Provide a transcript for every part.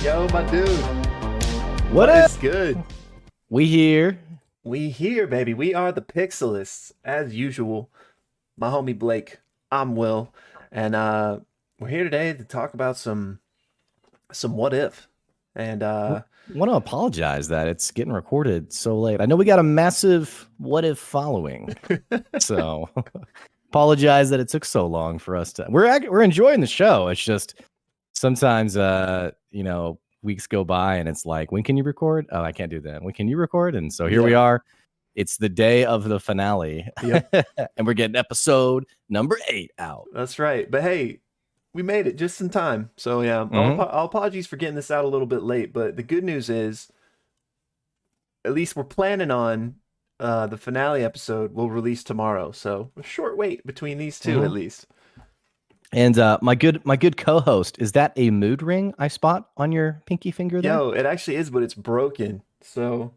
Yo, my dude. What up? Is good? We here. We here, baby. We are the Pixelists, as usual. My homie Blake. I'm Will. And we're here today to talk about some what if. And Want to apologize that it's getting recorded so late. I know we got a massive what if following, so apologize that it took so long for us to. We're enjoying the show. It's just sometimes weeks go by and it's like, when can you record? Oh, I can't do that. When can you record? And so here we are. It's the day of the finale. Yep. And we're getting episode number 8 out. That's right. But hey, we made it just in time. So yeah, all apologies for getting this out a little bit late. But the good news is, at least we're planning on the finale episode will release tomorrow. So a short wait between these two, at least. And my good co-host, is that a mood ring I spot on your pinky finger there? Yo, it actually is, but it's broken. So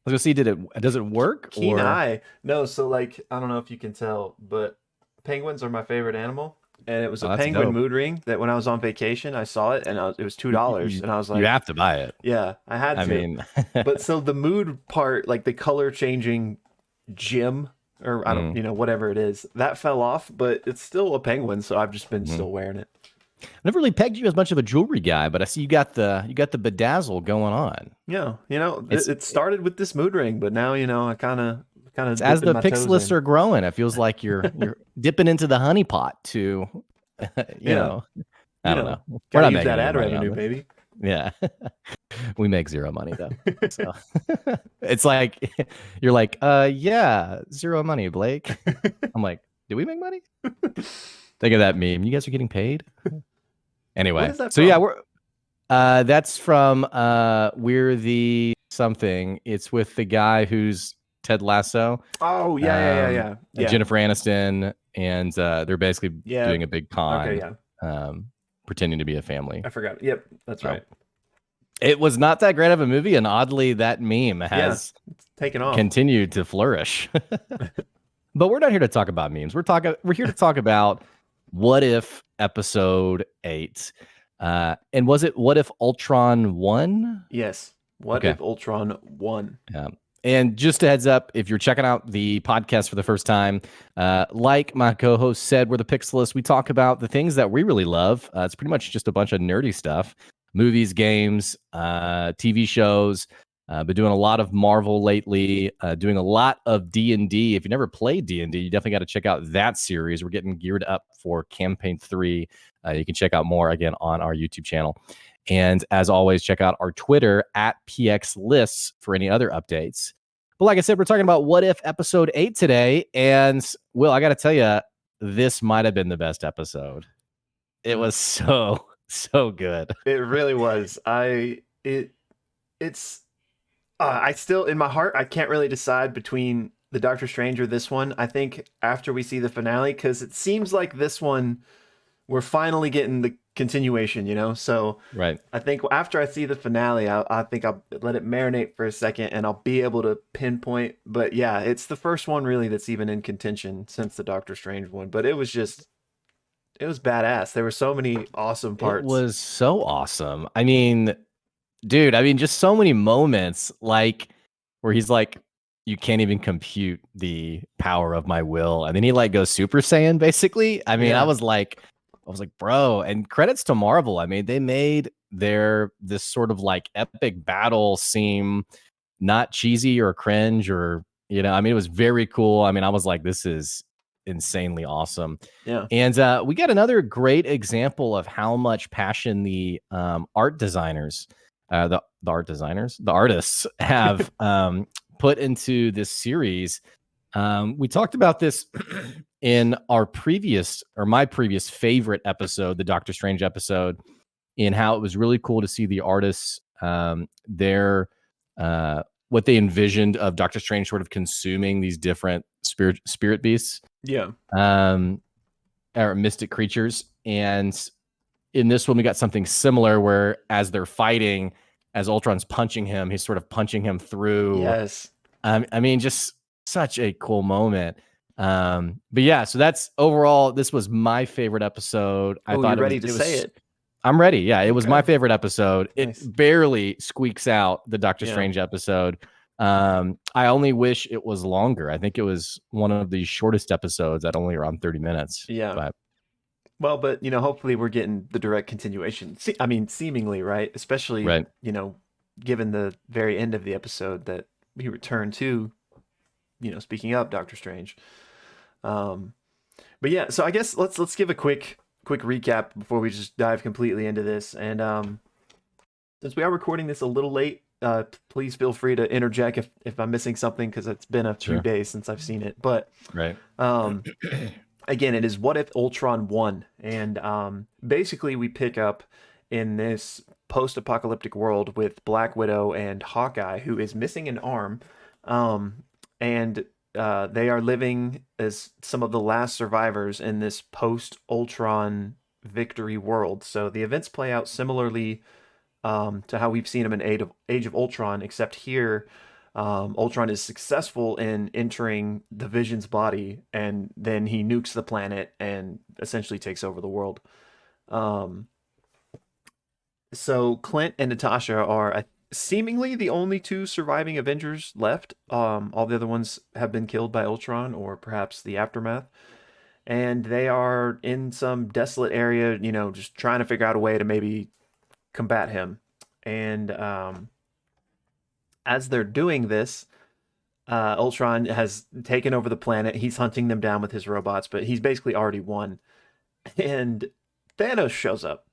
I was gonna see, does it work? Keen eye. No, so like I don't know if you can tell, but penguins are my favorite animal. And it was a penguin mood ring that when I was on vacation, I saw it and it was $2. And I was like, you have to buy it. Yeah, I had to. I mean, but so the mood part, like the color changing gem or I don't, whatever it is, that fell off, but it's still a penguin. So I've just been still wearing it. I never really pegged you as much of a jewelry guy, but I see you got the bedazzle going on. Yeah, it started with this mood ring, but now I kind of as the Pixelists are growing, it feels like you're dipping into the honey pot to, you know. I don't know. We're not making that ad revenue, baby. Yeah, we make zero money though. So it's like you're like, yeah, zero money, Blake. I'm like, do we make money? Think of that meme. You guys are getting paid. Anyway, so yeah, we're that's from We're the Something. It's with the guy who's Ted Lasso. Oh yeah. Jennifer Aniston, and they're basically doing a big con, pretending to be a family. I forgot. Yep, that's right. It was not that great of a movie, and oddly, that meme has taken off, continued to flourish. But we're not here to talk about memes. We're here to talk about What If Episode 8. And was it What If Ultron won? Yes. What If Ultron won? Yeah. And just a heads up, if you're checking out the podcast for the first time, like my co-host said, we're the Pixelists. We talk about the things that we really love. It's pretty much just a bunch of nerdy stuff. Movies, games, TV shows. Been doing a lot of Marvel lately, doing a lot of D&D. If you never played D&D, you definitely got to check out that series. We're getting geared up for Campaign 3. You can check out more, again, on our YouTube channel. And as always, check out our Twitter at PXLists for any other updates. But like I said, we're talking about What If Episode 8 today. And, Will, I got to tell you, this might have been the best episode. It was so good. It really was. I still, in my heart, I can't really decide between the Doctor Strange or this one. I think after we see the finale, because it seems like this one, we're finally getting the continuation, So right. I think after I see the finale, I think I'll let it marinate for a second and I'll be able to pinpoint. But yeah, it's the first one really that's even in contention since the Doctor Strange one. But it was badass. There were so many awesome parts. It was so awesome. I mean, dude, just so many moments like where he's like, you can't even compute the power of my will. And then he like goes Super Saiyan, basically. I was like, bro, and credits to Marvel. They made this sort of like epic battle seem not cheesy or cringe or, it was very cool. I was like, this is insanely awesome. Yeah. And we got another great example of how much passion the artists have put into this series. We talked about this in my previous favorite episode, the Doctor Strange episode, in how it was really cool to see the artists, what they envisioned of Doctor Strange sort of consuming these different spirit beasts. Yeah. Or mystic creatures. And in this one, we got something similar where as they're fighting, as Ultron's punching him, he's sort of punching him through. Yes. Just such a cool moment. But yeah, so that's overall, this was my favorite episode. I thought ready to say it. I'm ready. Yeah, it was my Okay. favorite episode. It Nice. barely squeaks out the Doctor Yeah. Strange episode. I only wish it was longer. I think it was one of the shortest episodes at only around 30 minutes. Yeah. But Well, but hopefully we're getting the direct continuation. I mean, seemingly, right? Especially, right. given the very end of the episode that we return to, speaking of Doctor Strange. Um, but yeah, so I guess let's give a quick recap before we just dive completely into this. And since we are recording this a little late, please feel free to interject if I'm missing something because it's been a few Sure. days since I've seen it. But Right. um, again, it is What If Ultron won? And basically, we pick up in this post apocalyptic world with Black Widow and Hawkeye, who is missing an arm. And they are living as some of the last survivors in this post Ultron victory world. So the events play out similarly to how we've seen them in Age of Ultron, except here Ultron is successful in entering the Vision's body, and then he nukes the planet and essentially takes over the world. Um, so Clint and Natasha are seemingly the only two surviving Avengers left. All the other ones have been killed by Ultron or perhaps the aftermath. And they are in some desolate area, just trying to figure out a way to maybe combat him. And as they're doing this, Ultron has taken over the planet. He's hunting them down with his robots, but he's basically already won. And Thanos shows up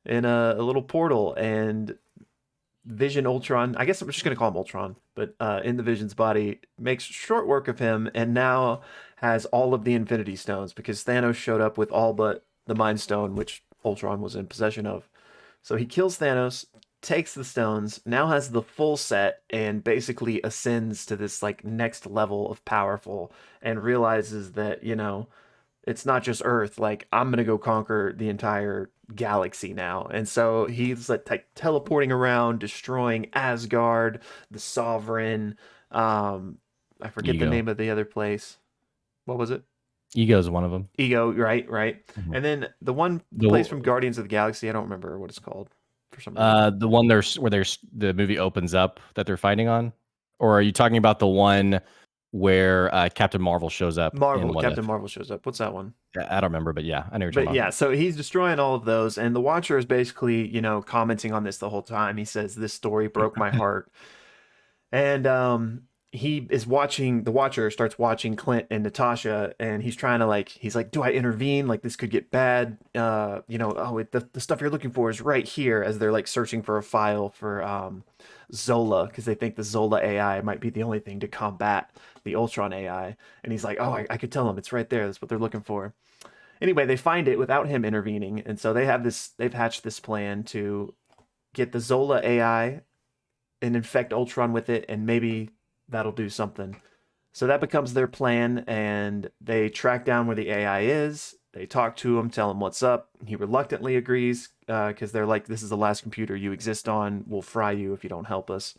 in a little portal, and Vision Ultron, I guess I'm just going to call him Ultron, but in the Vision's body, makes short work of him and now has all of the Infinity Stones because Thanos showed up with all but the Mind Stone, which Ultron was in possession of. So he kills Thanos, takes the stones, now has the full set, and basically ascends to this like next level of powerful and realizes that, it's not just Earth. Like, I'm gonna go conquer the entire galaxy now. And so he's like teleporting around, destroying Asgard, the Sovereign. I forget the Ego. name of the other place. What was it? Ego is one of them. Ego, right, right. Mhm. And then the one place from Guardians of the Galaxy, I don't remember what it's called for some reason. The one where there's the movie opens up that they're fighting on, or are you talking about the one where Captain Marvel shows up in What Captain If? Marvel shows up. What's that one? I don't remember, but yeah, I know what you're But talking yeah, so he's destroying all of those, and the Watcher is basically, commenting on this the whole time. He says, "This story broke my heart," and he is watching. The Watcher starts watching Clint and Natasha, and he's trying to he's like, "Do I intervene? Like this could get bad." The stuff you're looking for is right here, as they're like searching for a file for Zola because they think the Zola AI might be the only thing to combat the Ultron AI, and he's like, "Oh, I could tell them it's right there. That's what they're looking for." Anyway, they find it without him intervening, and so they've hatched this plan to get the Zola AI and infect Ultron with it, and maybe that'll do something. So that becomes their plan, and they track down where the AI is. They talk to him, tell him what's up. He reluctantly agrees because they're like, "This is the last computer you exist on. We'll fry you if you don't help us."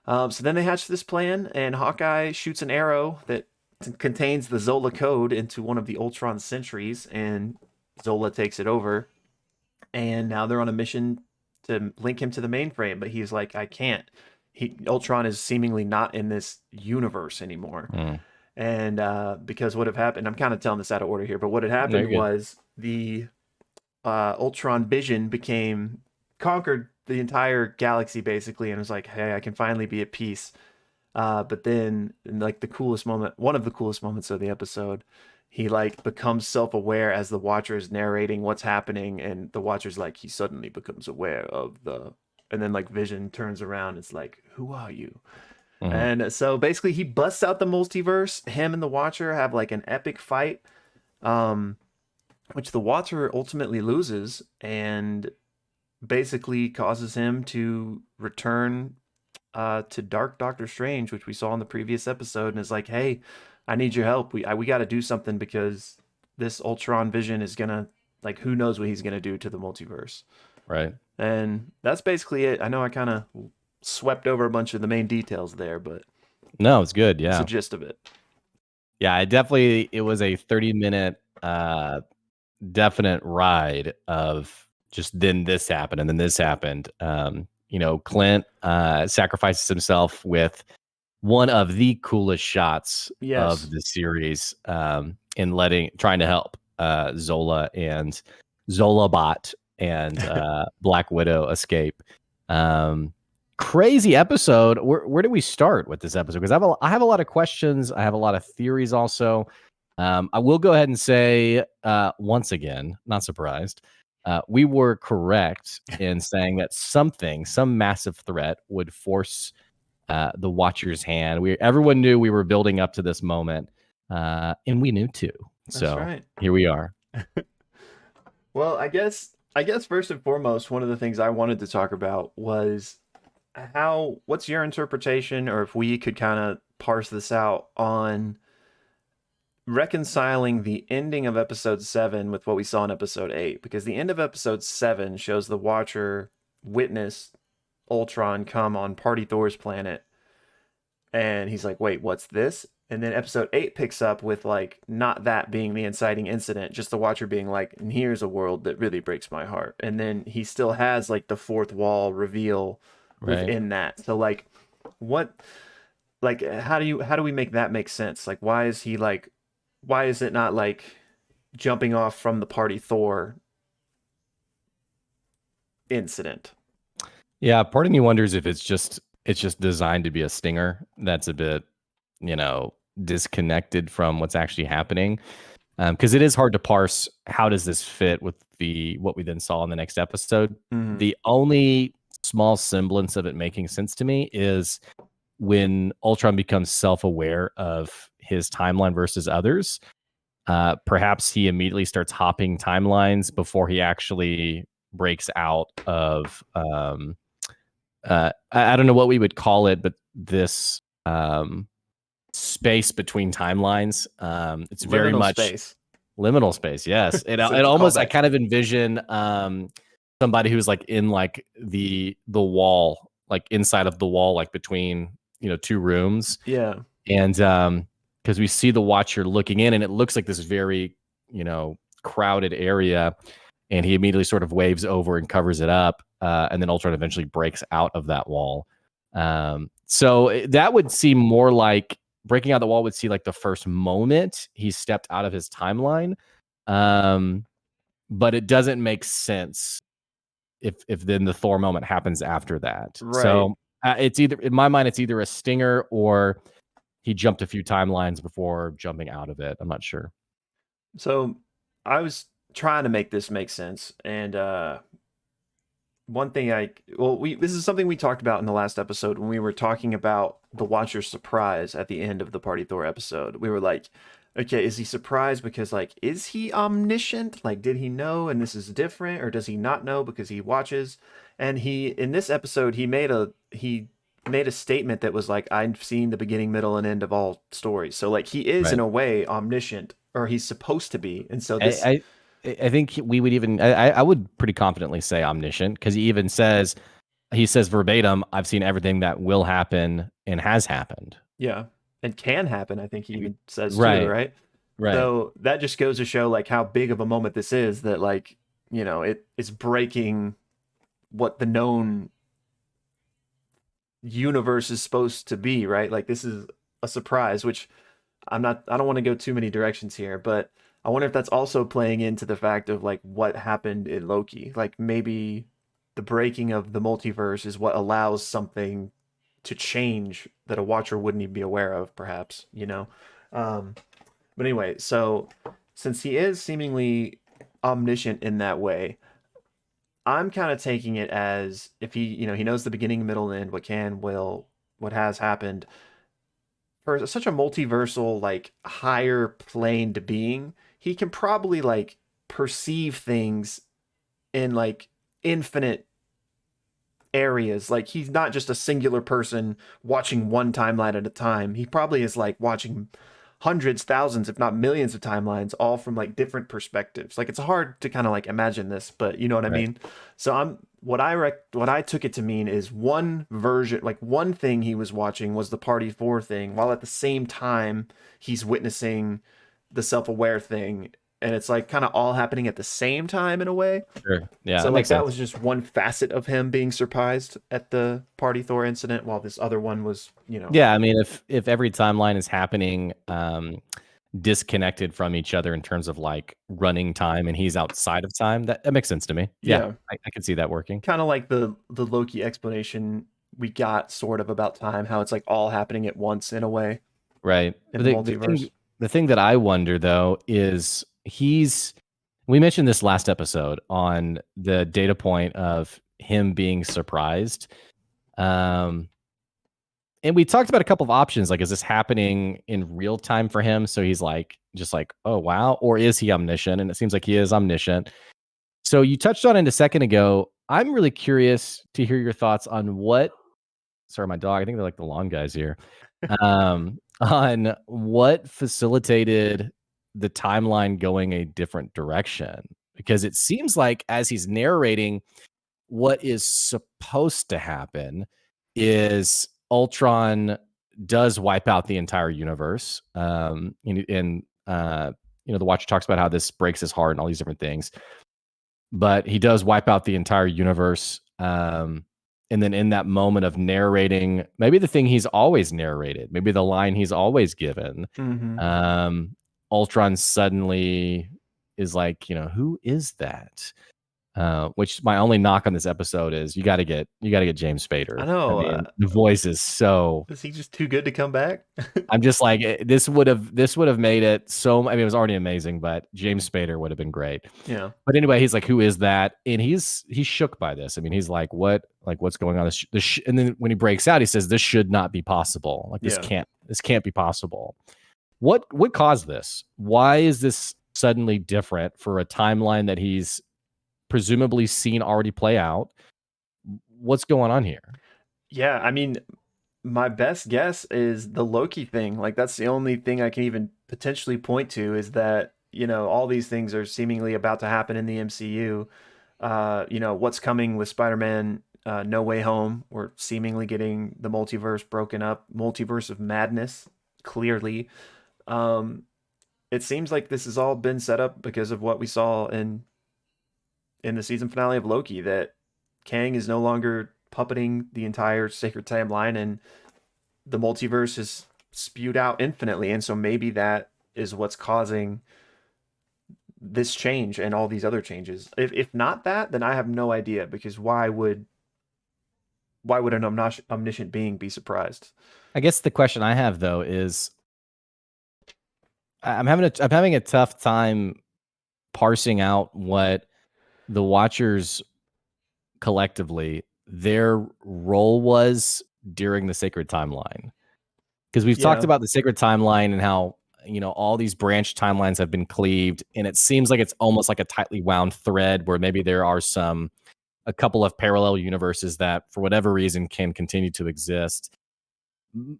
So then they hatch this plan, and Hawkeye shoots an arrow that contains the Zola code into one of the Ultron sentries, and Zola takes it over. And now they're on a mission to link him to the mainframe, but he's like, "I can't." Ultron is seemingly not in this universe anymore. about. And because what had happened, I'm kind of telling this out of order here, but what had No, happened you're good. was the Ultron Vision conquered the entire galaxy basically, and was like, "Hey, I can finally be at peace." But then, in like one of the coolest moments of the episode, he like becomes self-aware as the Watcher is narrating what's happening, and the Watcher's like, he suddenly becomes aware of and then like Vision turns around, it's like, "Who are you?" Mhm. And so basically, he busts out the multiverse. Him and the Watcher have like an epic fight, um, which the Watcher ultimately loses, and basically causes him to return to Dark Doctor Strange, which we saw in the previous episode, and is like, "Hey, I need your help. We got to do something because this Ultron Vision is gonna like who knows what he's gonna do to the multiverse." Right. And that's basically it. I know I kind of swept over a bunch of the main details there, but No, it's good. that's the Yeah. gist of it. Yeah. It was a 30-minute, definite ride of just then this happened and then this happened. Clint sacrifices himself with one of the coolest shots Yes. of the series, in trying to help Zola and Zolabot and Black Widow escape. Crazy episode. Where do we start with this episode? Because I have a lot of questions. I have a lot of theories also. I will go ahead and say, once again, not surprised, we were correct in saying that some massive threat would force the Watcher's hand. Everyone knew we were building up to this moment, and we knew too. That's So right. here we are. Well, I guess first and foremost, one of the things I wanted to talk about was what's your interpretation, or if we could kind of parse this out on reconciling the ending of episode 7 with what we saw in episode 8, because the end of episode 7 shows the Watcher witness Ultron come on Party Thor's planet, and he's like, wait, what's this? And then episode 8 picks up with like not that being the inciting incident, just the Watcher being like, and here's a world that really breaks my heart. And then he still has like the fourth wall reveal Right. within that. So like what like how do we make that make sense? Like why is it not like jumping off from the Party Thor incident? Yeah, part of me wonders if it's just designed to be a stinger that's a bit, disconnected from what's actually happening. Because it is hard to parse how does this fit with what we then saw in the next episode. Mm-hmm. The only small semblance of it making sense to me is when Ultron becomes self-aware of his timeline versus others. Perhaps he immediately starts hopping timelines before he actually breaks out of I don't know what we would call it, but this space between timelines. It's very Liminal much space. Liminal space. Yes, it So it almost I callback. kind of envision somebody who's like in like the wall, like inside of the wall, like between two rooms. Yeah. And because we see the Watcher looking in, and it looks like this very crowded area, and he immediately sort of waves over and covers it up, and then Ultron eventually breaks out of that wall. So that would seem more like breaking out the wall would see like the first moment he stepped out of his timeline, but it doesn't make sense if then the Thor moment happens after that. Right. So it's either, in my mind, it's either a stinger or he jumped a few timelines before jumping out of it. I'm not sure. So I was trying to make this make sense, and one thing this is something we talked about in the last episode when we were talking about the Watcher's surprise at the end of the Party Thor episode. We were like, okay, is he surprised because like is he omniscient? Like did he know and this is different, or does he not know because he watches? And he in this episode he made a statement that was like, I've seen the beginning, middle, and end of all stories. So like he is in a way omniscient, or he's supposed to be. And so this I think we would even I would pretty confidently say omniscient, because he says verbatim, I've seen everything that will happen and has happened. Yeah. And can happen, I think he even says Right. too, right? Right. So that just goes to show like how big of a moment this is, that like, it's breaking what the known universe is supposed to be, right? Like this is a surprise, which I don't want to go too many directions here, but I wonder if that's also playing into the fact of like what happened in Loki. Like maybe the breaking of the multiverse is what allows something to change that a Watcher wouldn't even be aware of, perhaps, But anyway, so since he is seemingly omniscient in that way, I'm kind of taking it as if he knows the beginning, middle, and end, what can, will, what has happened. For such a multiversal, like higher planed being, he can probably like perceive things in like infinite areas. Like he's not just a singular person watching one timeline at a time. He probably is like watching hundreds, thousands, if not millions of timelines, all from like different perspectives. Like it's hard to kind of like imagine this, but you know what I mean? So what I took it to mean is one version, like one thing he was watching was the Party 4 thing, while at the same time he's witnessing the self-aware thing, and it's like kind of all happening at the same time in a way. Sure. Yeah, So that like makes that sense. was just one facet of him being surprised at the Party Thor incident, while this other one was, Yeah, I mean, if every timeline is happening disconnected from each other in terms of like running time, and he's outside of time, that makes sense to me. Yeah, yeah, I could see that working. kind of like the Loki explanation we got sort of about time, how it's like all happening at once in a way Right. in But the the multiverse. thing that I wonder though is we mentioned this last episode on the data point of him being surprised. Um and we talked about a couple of options, like is this happening in real time for him, so he's like just like, "Oh wow," or is he omniscient? And it seems like he is omniscient. So you touched on it a second ago. I'm really curious to hear your thoughts on what, sorry, my dog, I think they're like the lawn guys here. On what facilitated the timeline going a different direction. Because it seems like as he's narrating, what is supposed to happen is Ultron does wipe out the entire universe. The Watcher talks about how this breaks his heart and all these different things, but he does wipe out the entire universe. And then in that moment of narrating, maybe the thing he's always narrated, maybe the line he's always given, Mm-hmm. Ultron suddenly is like, who is that? Which my only knock on this episode is you got to get James I Spader. I know. mean, the voice is so. Is he just too good to come back? I'm just like this would have made it so. I mean, it was already amazing, but James Spader would have been great. Yeah. But anyway, he's like, "Who is that?" And he's shook by this. I mean, he's like, "What? Like, what's going on?" And then when he breaks out, he says, "This should not be possible. Like, Yeah. this can't be possible." What caused this? Why is this suddenly different for a timeline that he's presumably seen already play out? What's going on here? Yeah. I mean, my best guess is the Loki thing. Like that's the only thing I can even potentially point to, is that, all these things are seemingly about to happen in the MCU. What's coming with Spider-Man No Way Home. We're seemingly getting the multiverse broken up, multiverse of madness, clearly. Um, it seems like this has all been set up because of what we saw in the season finale of Loki, that Kang is no longer puppeting the entire sacred timeline, and the multiverse is spewed out infinitely. And so maybe that is what's causing this change and all these other changes. If not that, then I have no idea, because why would an omniscient being be surprised? I guess the question I have though is I'm having a tough time parsing out what the Watchers collectively their role was during the sacred timeline, because we've talked Yeah. about the sacred timeline and how all these branch timelines have been cleaved, and it seems like it's almost like a tightly wound thread where maybe there are a couple of parallel universes that for whatever reason can continue to exist.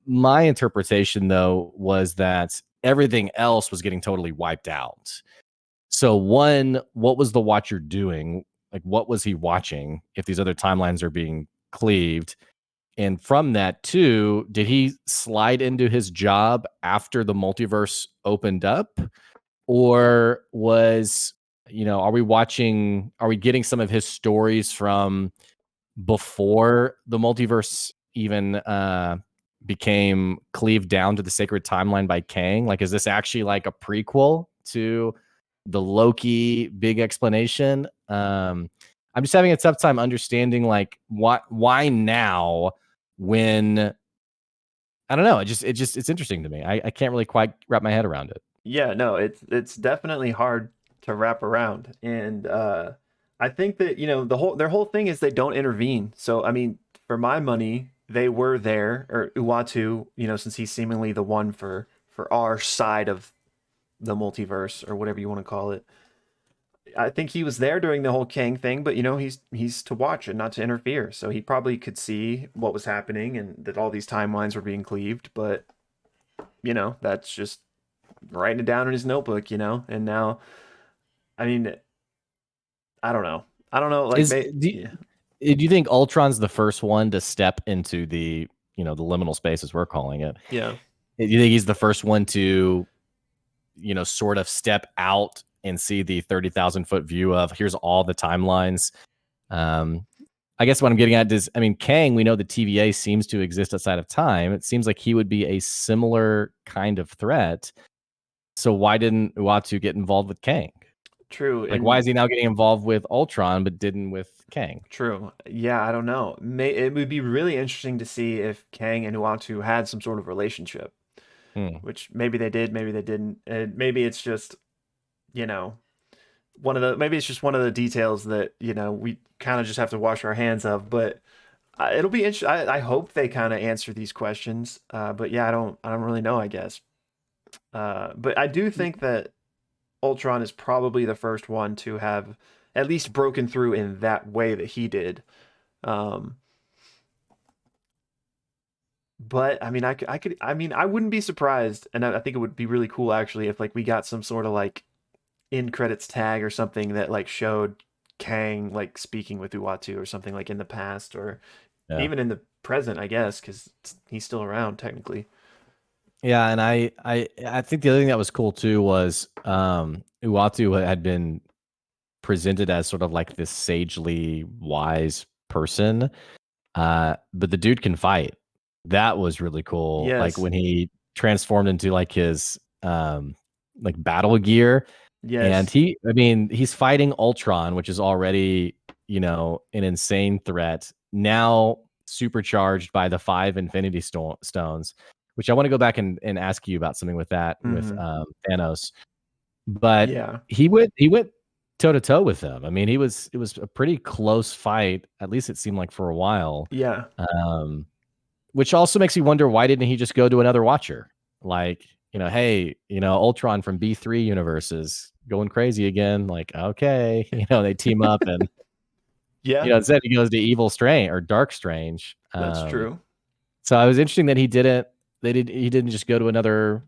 My interpretation though was that everything else was getting totally wiped out. So one, what was the Watcher doing? Like, what was he watching if these other timelines are being cleaved? And from that, too, did he slide into his job after the multiverse opened up? Or are we getting some of his stories from before the multiverse even became cleaved down to the sacred timeline by Kang? Like, is this actually like a prequel to the Loki big explanation? I'm just having a tough time understanding like why now, when I don't know. It's interesting to me. I can't really quite wrap my head around it. Yeah, no, it's definitely hard to wrap around. And I think that, their whole thing is they don't intervene. So I mean, for my money, they were there, or Uatu, since he's seemingly the one for our side of the multiverse, or whatever you want to call it. I think he was there during the whole Kang thing, but he's to watch and not to interfere. So he probably could see what was happening and that all these timelines were being cleaved, but that's just writing it down in his notebook, and now, I mean, I don't know. I don't know. Like, Is yeah, do you think Ultron's the first one to step into the liminal space, as we're calling it? yeah, Do you think he's the first one to, sort of step out and see the 30,000 foot view of here's all the timelines. I guess what I'm getting at is, I mean, Kang, we know the TVA seems to exist outside of time. It seems like he would be a similar kind of threat. So why didn't Uatu get involved with Kang? True. Like, why And is he now getting involved with Ultron but didn't with Kang? true. Yeah, I don't know. It would be really interesting to see if Kang and Uatu had some sort of relationship, Hmm. which maybe they did, maybe they didn't. And maybe it's just, you know, maybe it's just one of the details that, we kind of just have to wash our hands of, but it'll be interesting. I hope they kind of answer these questions. But yeah, I don't really know, I guess. But I do think that Ultron is probably the first one to have at least broken through in that way that he did. Um, but I mean, I mean, I wouldn't be surprised, and I think it would be really cool actually if like we got some sort of like in credits tag or something that like showed Kang like speaking with Uatu or something like in the past or Yeah. even in the present, I guess, because he's still around technically. Yeah, and I think the other thing that was cool too was Uatu had been presented as sort of like this sagely wise person. But the dude can fight. That was really cool. Like Yes, when he transformed into like his like battle gear, and yes, I mean, he's fighting Ultron, which is already, an insane threat. Now supercharged by the 5 Infinity Stones, which I want to go back and ask you about something with that with hmm, Thanos. But yeah, he went toe to toe with him. I mean, it was a pretty close fight. At least it seemed like for a while. yeah, Um, which also makes me wonder, why didn't he just go to another Watcher? Like, hey, Ultron from B3 universe is going crazy again. Like, okay, they team up, and yeah. instead he goes to Evil Strange or Dark Strange. That's true. So I was interesting that he didn't just go to another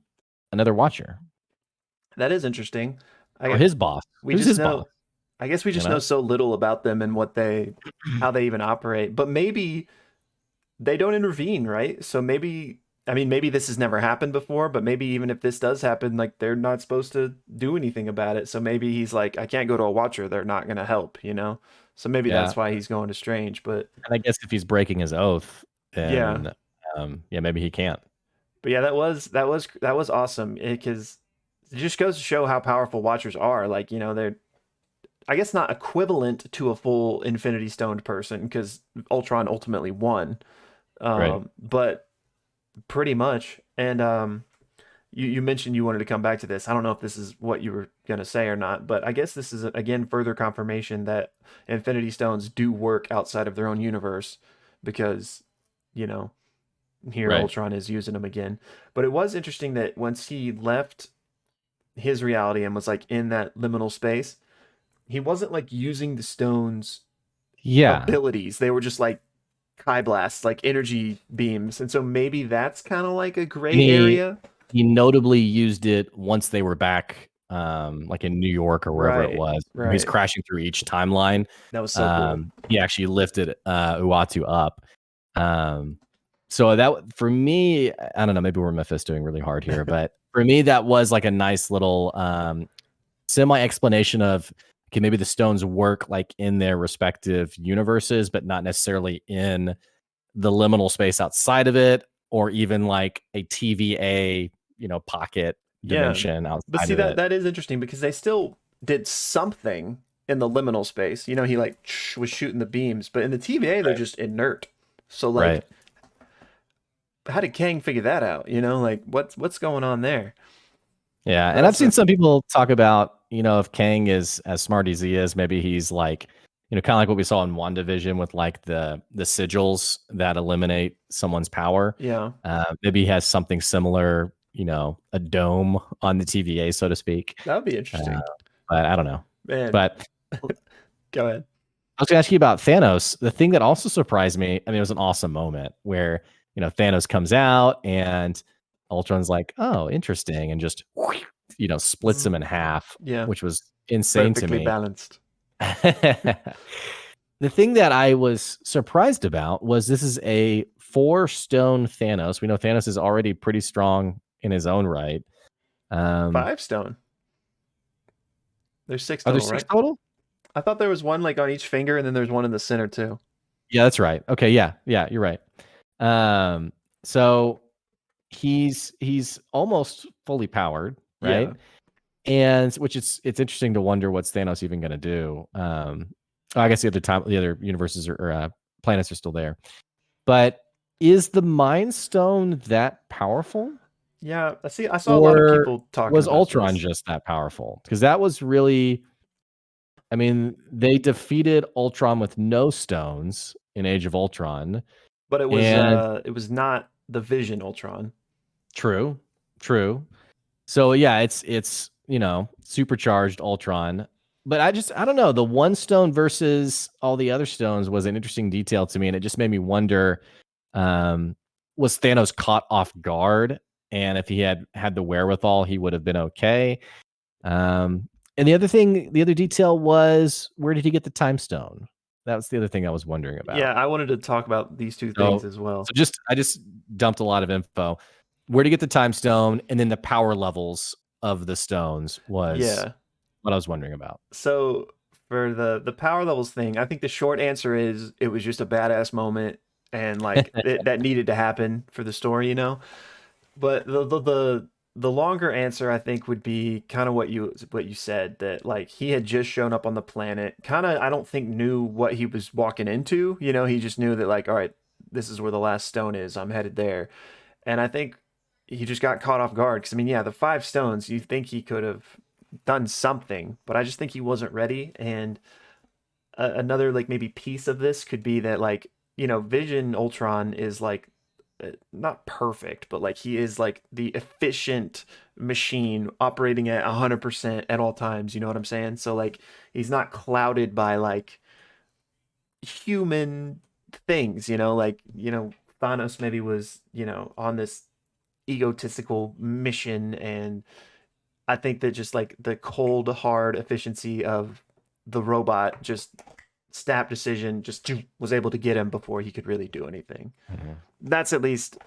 Watcher That is interesting. or I his boss. we Who's just his boss? know I guess we You just know know? so little about them and how they even operate. But maybe they don't intervene, right? So maybe I mean maybe this has never happened before, but maybe even if this does happen, like they're not supposed to do anything about it. So maybe he's like, I can't go to a watcher, they're not gonna help? So maybe Yeah. that's why he's going to Strange. But And I guess if he's breaking his oath, yeah. then yeah, maybe he can't. But yeah, that was awesome because it just goes to show how powerful watchers are. Like, they're I guess not equivalent to a full Infinity Stoned person because Ultron ultimately won. Right. But pretty much. And you mentioned you wanted to come back to this. I don't know if this is what you were gonna say or not, but I guess this is again further confirmation that Infinity Stones do work outside of their own universe because, you know, here Right. Ultron is using them again. But it was interesting that once he left his reality and was like in that liminal space, he wasn't like using the stones Yeah. abilities. They were just like Kai blasts, like energy beams. And so maybe that's kind of like a And gray area. he notably used it once they were back, like in New York or wherever it Right. was. He's Right. crashing through each timeline. That was so cool. He actually lifted Uatu up. Um, so that for me, I don't know, maybe we're Mephistoing really hard here, but for me, that was like a nice little semi explanation of, okay, maybe the stones work like in their respective universes, but not necessarily in the liminal space outside of it, or even like a TVA, pocket Yeah. dimension But outside see of that it. that is interesting because they still did something in the liminal space. He like was shooting the beams, but in the TVA they're Right. just inert. So like Right. how did Kang figure that out? Like what's going on there? Yeah. And I've That's seen a some people talk about, if Kang is as smart as he is, maybe he's like, kind of like what we saw in WandaVision with like the sigils that eliminate someone's power. yeah. Maybe he has something similar, a dome on the TVA, so to speak. That would be Uh, interesting. but I don't know. Man, But go ahead. I was going to ask you about Thanos. The thing that also surprised me, I mean, it was an awesome moment where, Thanos comes out and Ultron's like, oh, interesting. And just, splits him in half, Yeah, which was insane to perfectly me. balanced. The thing that I was surprised about was this is a 4 stone Thanos. We know Thanos is already pretty strong in his own right. Um, 5 stone. There's 6 Are there total, 6 right? total? I thought there was one like on each finger, and then there's one in the center too. Yeah, that's right. Okay, yeah, you're right. So he's almost fully powered, right? Yeah. And which it's interesting to wonder what's Thanos even going to do. I guess the other universes or planets are still there, but is the Mind Stone that powerful, Yeah, I saw a lot of or people talking was about Ultron this. just that powerful? Because that was really, I mean, they defeated Ultron with no stones in Age of Ultron, But and it was not the Vision Ultron. true, true. So yeah, it's supercharged Ultron. But I don't know. The one stone versus all the other stones was an interesting detail to me, and it just made me wonder, um, was Thanos caught off guard? And if he had the wherewithal, he would have been okay. Um, and the other detail was, where did he get the time stone? That was the other thing I was wondering Yeah, about. I wanted to talk about these two things So as well. I just dumped a lot of info. Where to get the time stone, and then the power levels of the stones was Yeah. what I was wondering about. So for the power levels thing, I think the short answer is it was just a badass moment, and like that needed to happen for the story, you know? But the longer answer I think would be kind of what you said, that like he had just shown up on the planet, kind of I don't think knew what he was walking into, you know, he just knew that like, all right, this is where the last stone is. I'm headed there. And I think he just got caught off guard because I mean, yeah, the 5 stones, you think he could have done something, but I just think he wasn't ready. And another like maybe piece of this could be that like, you know, Vision Ultron is like not perfect, but like he is like the efficient machine operating at 100% at all times, you know what I'm saying? So like he's not clouded by like human things, you know, like, you know, Thanos maybe was, you know, on this egotistical mission, and I think that just like the cold hard efficiency of the robot, just snap decision, just was able to get him before he could really do anything. Mhm. That's at least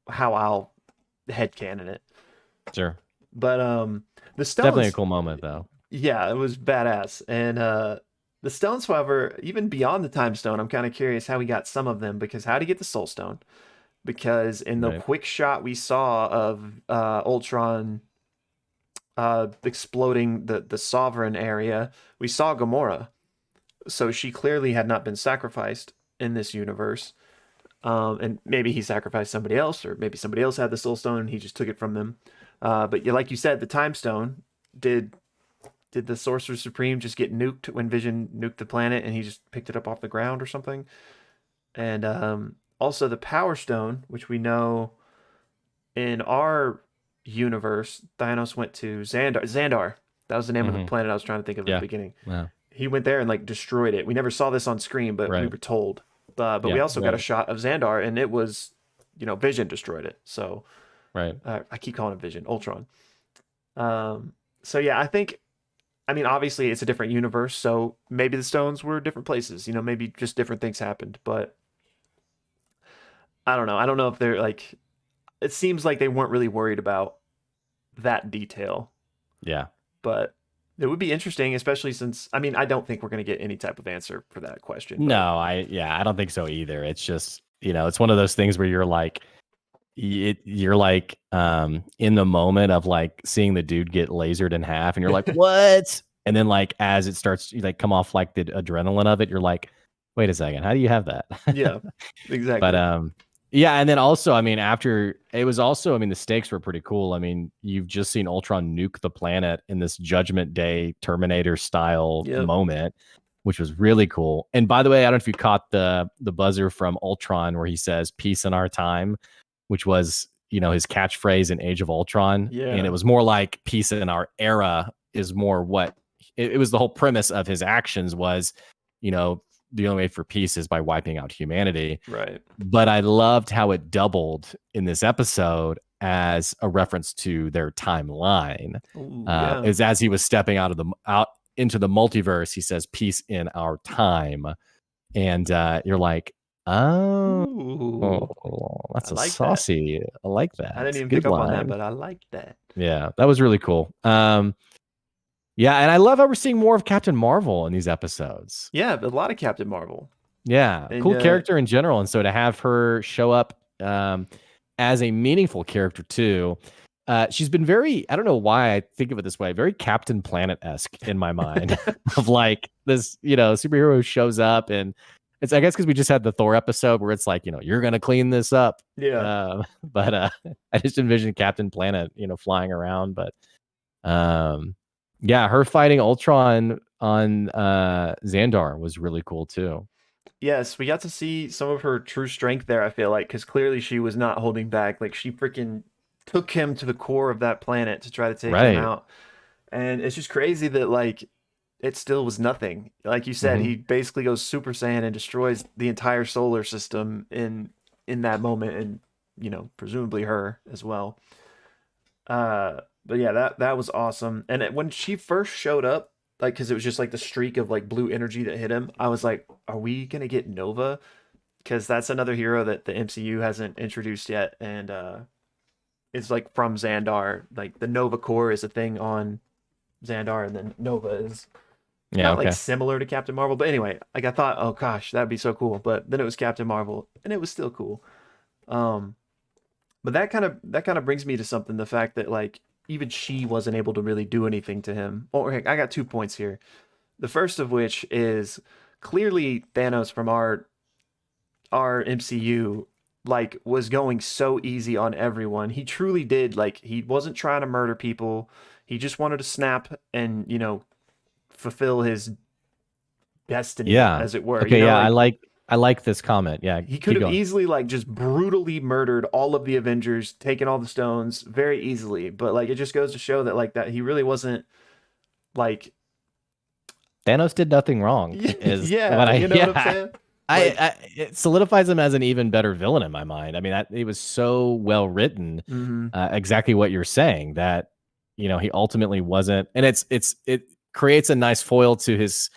how I'll headcanon it. Sure. But the Definitely a stones, cool moment, though. yeah, it was badass. And the stones, however, even beyond the time stone, I'm kind of curious how he got some of them, because how did he get the soul stone? Because in the Right. quick shot we saw of Ultron exploding the Sovereign area, we saw Gamora. So she clearly had not been sacrificed in this universe. And maybe he sacrificed somebody else, or maybe somebody else had the Soul Stone and he just took it from them. But yeah, like you said, the Time Stone, did did the Sorcerer Supreme just get nuked when Vision nuked the planet and he just picked it up off the ground or something? And also the Power Stone, which we know in our universe, Thanos went to Xandar. Xandar. That was the name of the Hmm. planet I was trying to think of at the Yeah. beginning. Yeah. He went there and like destroyed it. We never saw this on screen, but we Right. were told. But we Yeah. also got a Right. shot of Xandar, and it was, you know, Vision destroyed it. So Right. I keep calling it Vision, Ultron. So yeah, I think. I mean, obviously it's a different universe, so maybe the stones were different places. You know, maybe just different things happened. But I don't know. I don't know if they're like. It seems like they weren't really worried about that detail, Yeah. but it would be interesting, especially since I mean, I don't think we're going to get any type of answer for that question. But No, I don't think so either. It's just, it's one of those things where you're like, you're like in the moment of like seeing the dude get lasered in half, and you're like, what? And then like as it starts, you like come off like the adrenaline of it, you're like, wait a second, how do you have that? yeah, But exactly. yeah, and then also, I mean, after it was also, I mean, the stakes were pretty cool. I mean, you've just seen Ultron nuke the planet in this Judgment Day Terminator style Yep. moment, which was really cool. And by the way, I don't know if you caught the buzzer from Ultron where he says "Peace in our time," which was, his catchphrase in Age of Ultron, and it Yeah. was more like "Peace in our era" is more what it was. The whole premise of his actions was, you know, the only way for peace is by wiping out humanity. Right. But I loved how it doubled in this episode as a reference to their timeline. Ooh, yeah. Is as he was stepping out into the multiverse, he says "peace in our time," and you're like, "Oh, Ooh, I that's a like that. saucy. I like I didn't that. even Good pick up on that, line." but I like that. Yeah, that was really cool. Yeah, and I love how we're seeing more of Captain Marvel in these episodes. Yeah, a lot of Captain Marvel. Yeah, And cool character in general, and so to have her show up as a meaningful character too. She's been very, I don't know why I think of it this way, very Captain Planet-esque in my mind of like this, superhero who shows up and it's, I guess, because we just had the Thor episode where it's like, you're going to clean this up. yeah. But I just envisioned Captain Planet, flying around. But yeah, her fighting Ultron on Xandar was really cool too. Yes, we got to see some of her true strength there, I feel like, because clearly she was not holding back. Like, she freaking took him to the core of that planet to try to take him Right. out. And it's just crazy that, like, it still was nothing. Like you said, Hmm. he basically goes Super Saiyan and destroys the entire solar system in that moment, and, presumably her as well. But yeah, that was awesome. And when she first showed up, like, because it was just like the streak of like blue energy that hit him, I was like, are we gonna get Nova? Because that's another hero that the MCU hasn't introduced yet, and it's like from Xandar. Like the Nova Core is a thing on Xandar, and then Nova is Yeah. not like Okay. similar to Captain Marvel, but anyway, like I thought, oh gosh, that'd be so cool. But then it was Captain Marvel, and it was still cool. Um, but that kind of brings me to something, the fact that like even she wasn't able to really do anything to him. Oh, okay, I got 2 points here. The first of which is clearly Thanos from our MCU like was going so easy on everyone. He truly did, like he wasn't trying to murder people. He just wanted to snap and, fulfill his destiny, Yeah. as it were. Okay. Yeah. I Like like this comment. Yeah. he could Keep have going. easily like just brutally murdered all of the Avengers, taken all the stones very easily, but like it just goes to show that like that he really wasn't like Thanos did nothing wrong. Is what yeah, I you know what I'm yeah. saying? I, Like I it solidifies him as an even better villain in my mind. I mean, it was so well written, mhm. exactly what you're saying that he ultimately wasn't, and it creates a nice foil to his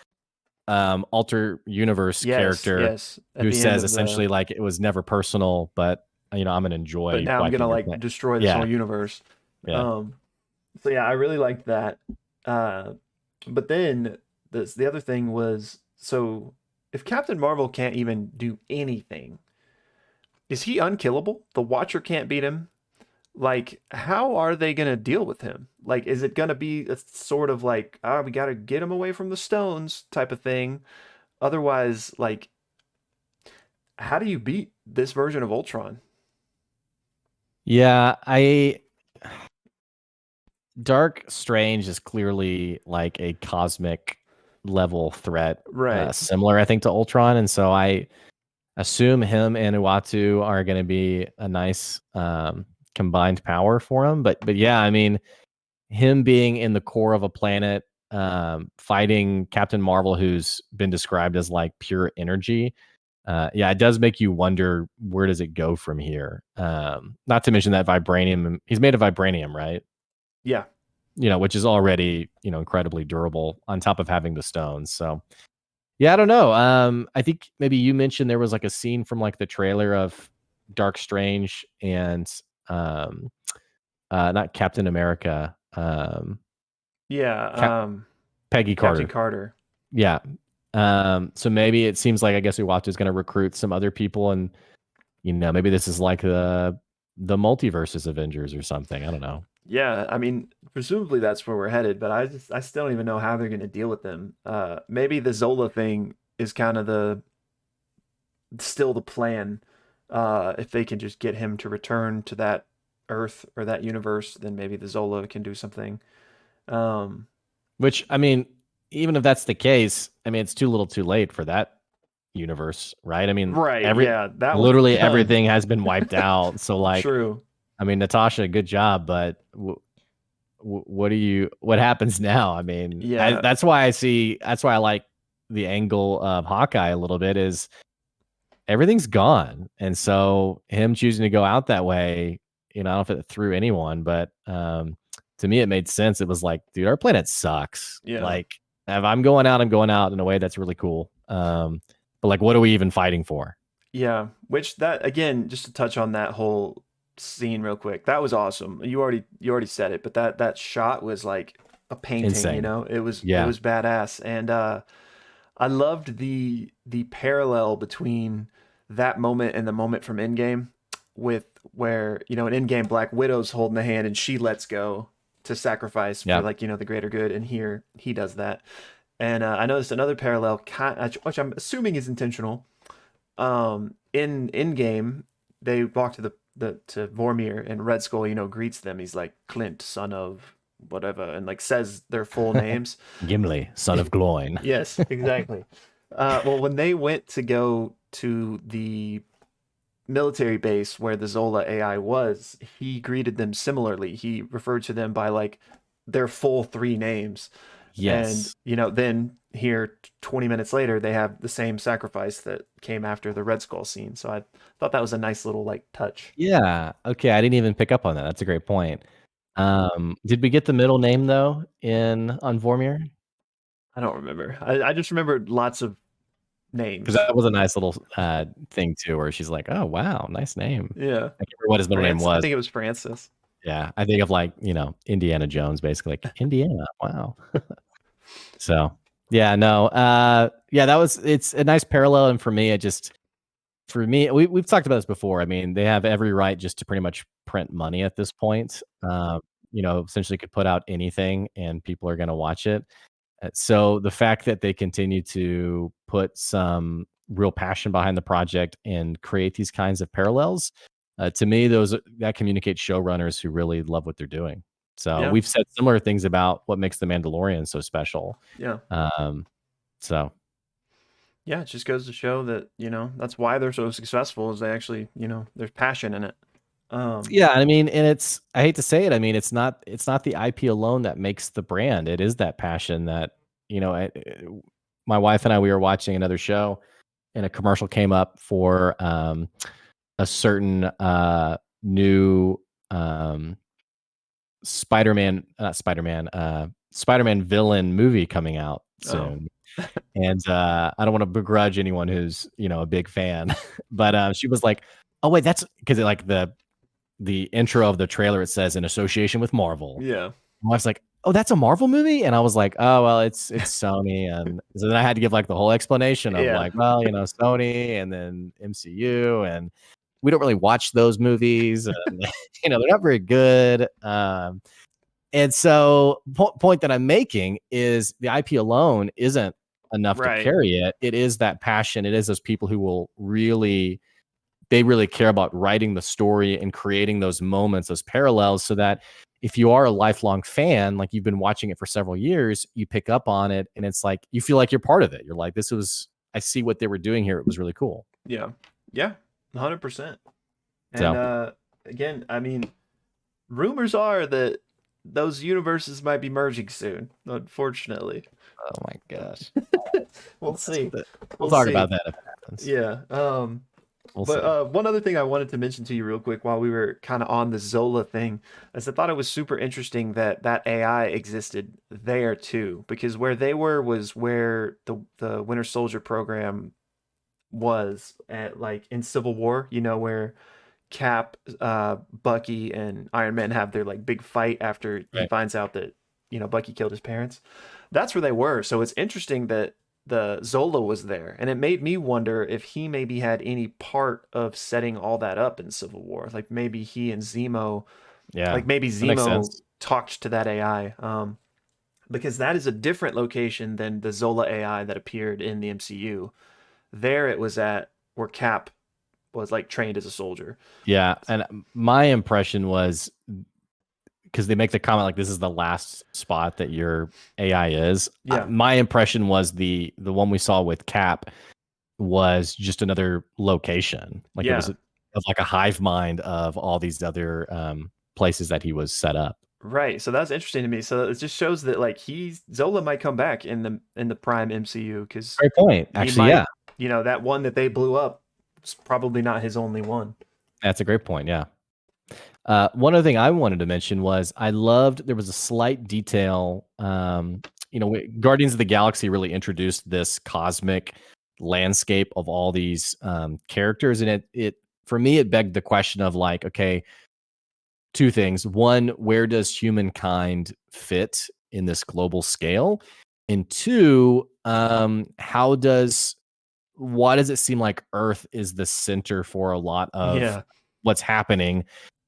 alter universe Yes, character yes. At who the end says of the essentially like it was never personal, but I'm gonna but enjoy now I'm gonna wiping your like planet. destroy this whole Yeah, universe. yeah, Um so yeah, I really liked that. Uh but then the other thing was, so if Captain Marvel can't even do anything, is he unkillable? The Watcher can't beat him. Like, how are they gonna deal with him? Like, is it gonna be a sort of like, ah, we gotta get him away from the stones type of thing? Otherwise, like, how do you beat this version of Ultron? yeah. I Dark Strange is clearly like a cosmic level threat, Right. similar, I think, to Ultron, and so I assume him and Uatu are going to be a nice combined power for him. But yeah, I mean, him being in the core of a planet, fighting Captain Marvel, who's been described as like pure energy. Yeah, it does make you wonder, where does it go from here? Not to mention that vibranium. He's made of vibranium, right? Yeah. Which is already incredibly durable. On top of having the stones, so yeah, I don't know. I think maybe you mentioned there was like a scene from like the trailer of Dark Strange and um not Captain America, Cap- Yeah. Peggy Captain Carter. Carter. Yeah. So maybe it seems like, I guess, Uatu is going to recruit some other people, and maybe this is like the multiverses Avengers or something. I don't know. Yeah, I mean, presumably that's where we're headed, but I still don't even know how they're gonna deal with them. Maybe the Zola thing is kind of the still the plan. If they can just get him to return to that Earth or that universe, then maybe the Zola can do something. Um, Which, I mean, even if that's the case, I mean, it's too little, too late for that universe, right? I mean, right, yeah, that one's literally done. everything has been wiped out. So, like, True. I mean, Natasha, good job, but what happens now? I mean, Yeah, that's why I like the angle of Hawkeye a little bit, is everything's gone. And so him choosing to go out that way, I don't know if it threw anyone, but to me it made sense. It was like, dude, our planet sucks. yeah, Like, if I'm going out in a way that's really cool. But like, what are we even fighting for? yeah. Which that again, just to touch on that whole scene real quick, that was awesome. You already said it, but that shot was like a painting. Insane. It Yeah. was badass, and I loved the parallel between that moment and the moment from Endgame, with where in Endgame Black Widow's holding the hand and she lets go to sacrifice for Yeah. like the greater good, and here he does that. And I noticed another parallel, which I'm assuming is intentional. In Endgame, they walk to to Vormir, and Red Skull, greets them. He's like, Clint, son of whatever, and like says their full names. Gimli, son of Gloin. Yes, exactly. Well, when they went to go to the military base where the Zola AI was, he greeted them similarly. He referred to them by like their full three names. And, Yes. then here 20 minutes later, they have the same sacrifice that came after the Red Skull scene. So I thought that was a nice little like touch. Yeah. Okay. I didn't even pick up on that. That's a great point. Did we get the middle name though in on Vormir? I don't remember. I just remembered lots of Because names. that was a nice little thing too, where she's like, "Oh wow, nice name." Yeah. I can't remember what his middle name I was. think it was Francis. Yeah, I think of like Indiana Jones, basically like Indiana. Wow. So yeah, no, yeah, it's a nice parallel, and for me, for me, we've talked about this before. I mean, they have every right just to pretty much print money at this point. Essentially could put out anything and people are going to watch it. So the fact that they continue to put some real passion behind the project and create these kinds of parallels, to me, that communicates showrunners who really love what they're doing. So Yeah. we've said similar things about what makes the Mandalorian so special. Yeah. Um, so Yeah, it just goes to show that, that's why they're so successful, is they actually, there's passion in it. yeah, I mean, and I hate to say it, I mean, it's not the IP alone that makes the brand. It is that passion that you know. My wife and I, we were watching another show, and a commercial came up for a certain new Spider-Man, not Spider-Man, Spider-Man villain movie coming out Oh, soon. And I don't want to begrudge anyone who's a big fan, but she was like, "Oh wait, that's because like the intro of the trailer, it says in association with Marvel." yeah. My wife's like, "Oh, that's a Marvel movie?" And I was like, "Oh, well, it's Sony." And so then I had to give like the whole explanation of Yeah. like, well, Sony and then MCU, and we don't really watch those movies, and they're not very good. And so point that I'm making is the IP alone isn't enough to Right. carry it. It is that passion. It is those people who will really care about writing the story and creating those moments, those parallels, so that if you are a lifelong fan, like you've been watching it for several years, you pick up on it and it's like you feel like you're part of it. You're like, I see what they were doing here. It was really cool. Yeah. Yeah. 100%. And So again, I mean, rumors are that those universes might be merging soon, unfortunately. oh my gosh. We'll see. We'll We'll talk about see. that if it happens. Yeah. We'll But see. one other thing I wanted to mention to you real quick while we were kind of on the Zola thing is I thought it was super interesting that that AI existed there too, because where they were was where the Winter Soldier program was at, like in Civil War, where Cap, Bucky, and Iron Man have their like big fight after he Right. finds out that Bucky killed his parents. That's where they were. So it's interesting that the Zola was there, and it made me wonder if he maybe had any part of setting all that up in Civil War. Like maybe he and Zemo, Yeah. like maybe That makes Zemo sense. talked to that AI, because that is a different location than the Zola AI that appeared in the MCU. There, it was at where Cap was like trained as a soldier. Yeah. And my impression was because they make the comment like this is the last spot that your AI is. Yeah, My impression was the one we saw with Cap was just another location. Like it was yeah. of like a hive mind of all these other places that he was set up. Right. So that's interesting to me. So it just shows that like Zola might come back in the Prime MCU, because Great point. he Actually, yeah, might, that one that they blew up is probably not his only one. that's a great point. Yeah. One other thing I wanted to mention was I loved there was a slight detail. Guardians of the Galaxy really introduced this cosmic landscape of all these characters, and it for me it begged the question of like, okay, two things. One, where does humankind fit in this global scale? And two, why does it seem like Earth is the center for a lot of Yeah. what's happening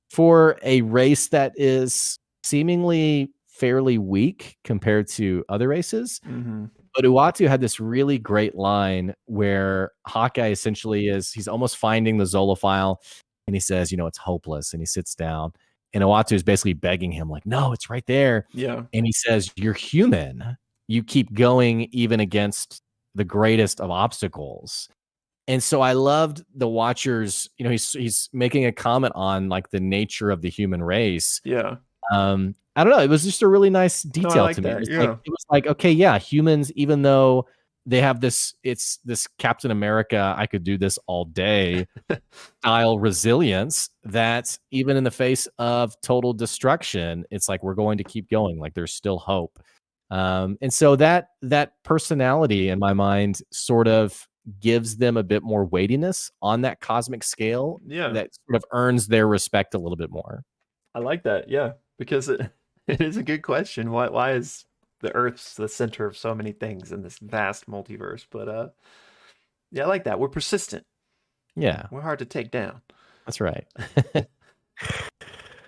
for a race that is seemingly fairly weak compared to other races? Mm-hmm. But Uatu had this really great line where Hawkeye essentially he's almost finding the Zolophile, and he says, it's hopeless, and he sits down. And Uatu is basically begging him, like, no, it's right there. Yeah. And he says, you're human. You keep going even against the greatest of obstacles. And so I loved the Watchers, he's making a comment on like the nature of the human race. Yeah. I don't know. It was just a really nice No, I detail like to me. that. Yeah. It was like, okay, yeah, humans, even though they have this Captain America, I could do this all day style resilience, that even in the face of total destruction, it's like we're going to keep going. Like there's still hope. And so that personality in my mind sort of gives them a bit more weightiness on that cosmic scale Yeah. that sort of earns their respect a little bit more. I like that. Yeah. Because it is a good question. Why is the Earth's the center of so many things in this vast multiverse? But yeah, I like that. We're persistent. Yeah, We're hard to take down. that's right.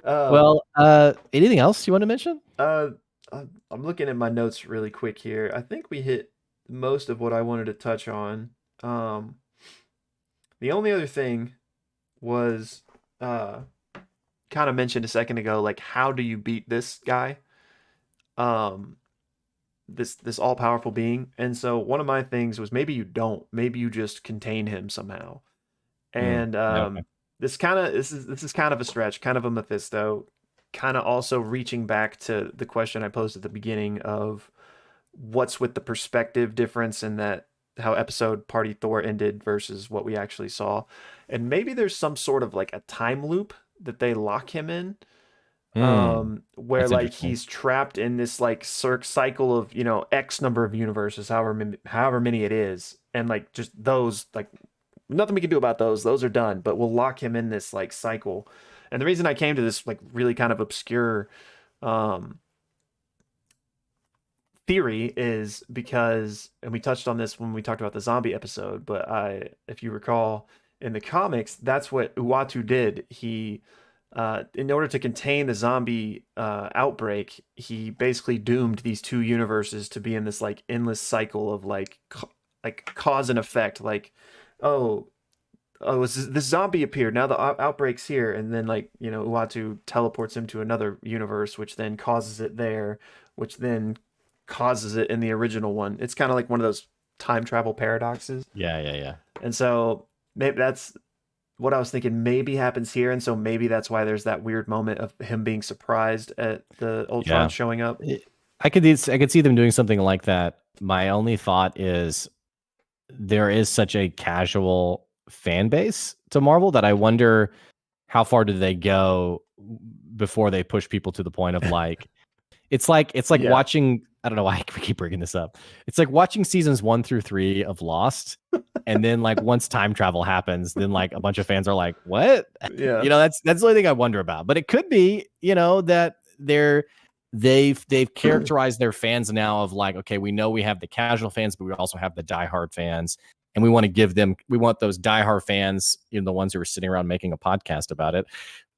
Um, Well, anything else you want to mention? uh, I'm looking at my notes really quick here. I think we hit most of what I wanted to touch on. Um, the only other thing was uh kind of mentioned a second ago, like how do you beat this guy? Um, this all-powerful being. And so one of my things was maybe you don't. Maybe you just contain him somehow. And Yeah, okay. this is kind of a stretch, kind of a Mephisto, kind of also reaching back to the question I posed at the beginning of what's with the perspective difference in that how episode Party Thor ended versus what we actually saw. And maybe there's some sort of like a time loop that they lock him in, where That's like interesting. he's trapped in this like cycle of X number of universes, however many it is, and like just those, like nothing we can do about those are done, but we'll lock him in this like cycle. And the reason I came to this like really kind of obscure um theory is because, and we touched on this when we talked about the zombie episode, but if you recall, in the comics, that's what Uatu did. He, in order to contain the zombie outbreak, he basically doomed these two universes to be in this like endless cycle of like cause and effect. Like, oh, this zombie appeared. Now the outbreak's here, and then like Uatu teleports him to another universe, which then causes it there, which then causes it in the original one. It's kind of like one of those time travel paradoxes. Yeah. And so maybe that's what I was thinking. Maybe happens here, and so maybe that's why there's that weird moment of him being surprised at the Ultron Yeah. showing up. I could see them doing something like that. My only thought is there is such a casual fan base to Marvel that I wonder how far do they go before they push people to the point of like it's like Yeah, watching, I don't know why I keep bringing this up. It's like watching seasons 1 through 3 of Lost, and then like once time travel happens, then like a bunch of fans are like, "What?" yeah, That's the only thing I wonder about. But it could be, that they've characterized their fans now of like, okay, we know we have the casual fans, but we also have the diehard fans, and we want those diehard fans, the ones who are sitting around making a podcast about it.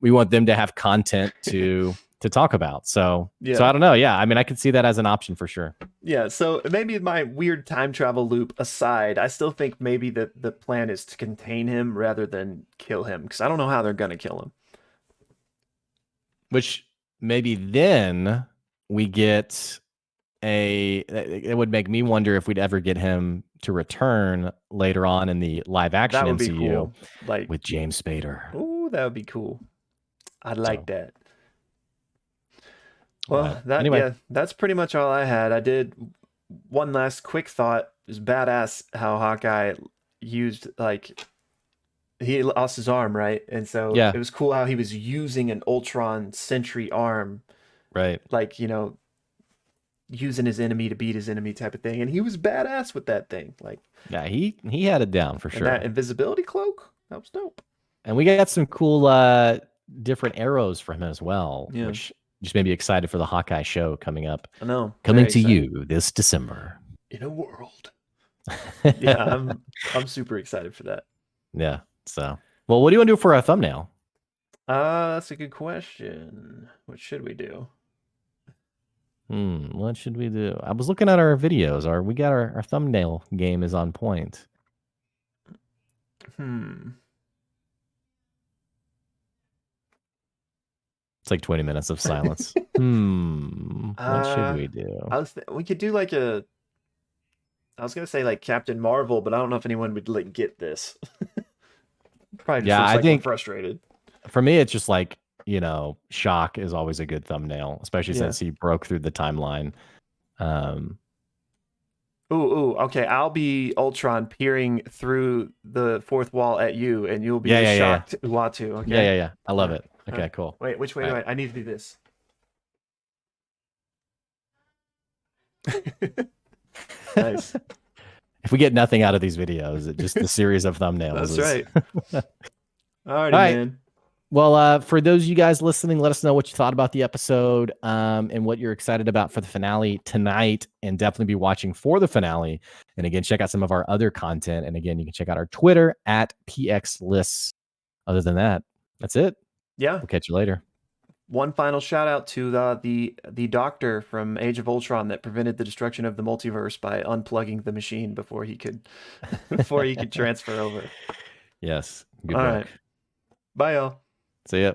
We want them to have content to talk about. So yeah. I don't know. Yeah, I mean, I could see that as an option for sure. Yeah, so maybe my weird time travel loop aside, I still think maybe the plan is to contain him rather than kill him, because I don't know how they're gonna kill him. Which maybe then we get it would make me wonder if we'd ever get him to return later on in the live action That would be MCU cool. Like, with James Spader. ooh, that would be cool. I'd like So, that. but Well, that anyway, yeah, that's pretty much all I had. I did one last quick thought. It's badass how Hawkeye used like he lost his arm, right? And so yeah, it was cool how he was using an Ultron Sentry arm, right. like, using his enemy to beat his enemy type of thing. And he was badass with that thing. Like, Yeah, he had it down for and that sure. invisibility cloak, that was dope. And we got some cool different arrows from him as well, Yeah. which just made me excited for the Hawkeye show coming up. I know. Coming Very to excited. you this December. In a world. Yeah, I'm super excited for that. Yeah. So, well, what do you want to do for a thumbnail? That's a good question. What should we do? What should we do? I was looking at our videos. We got our thumbnail game is on point. It's like 20 minutes of silence. What should we do? We could do like I was gonna say like Captain Marvel, but I don't know if anyone would like get this. Probably just looks I like think we're frustrated. For me, it's just like, Shock is always a good thumbnail, especially since he broke through the timeline. Okay. I'll be Ultron peering through the fourth wall at you, and you'll be shocked Uatu. Okay. Yeah. I love it. Okay, cool. Wait, which way do I need to do this? Nice. If we get nothing out of these videos, it's just a series of thumbnails. That's right. Alrighty, man. Well, for those of you guys listening, let us know what you thought about the episode and what you're excited about for the finale tonight, and definitely be watching for the finale. And again, check out some of our other content. And again, you can check out our Twitter at Pxlists. Other than that, that's it. Yeah. We'll catch you later. One final shout out to the doctor from Age of Ultron that prevented the destruction of the multiverse by unplugging the machine before he could transfer over. Yes. Good All book. right. Bye, y'all. See ya.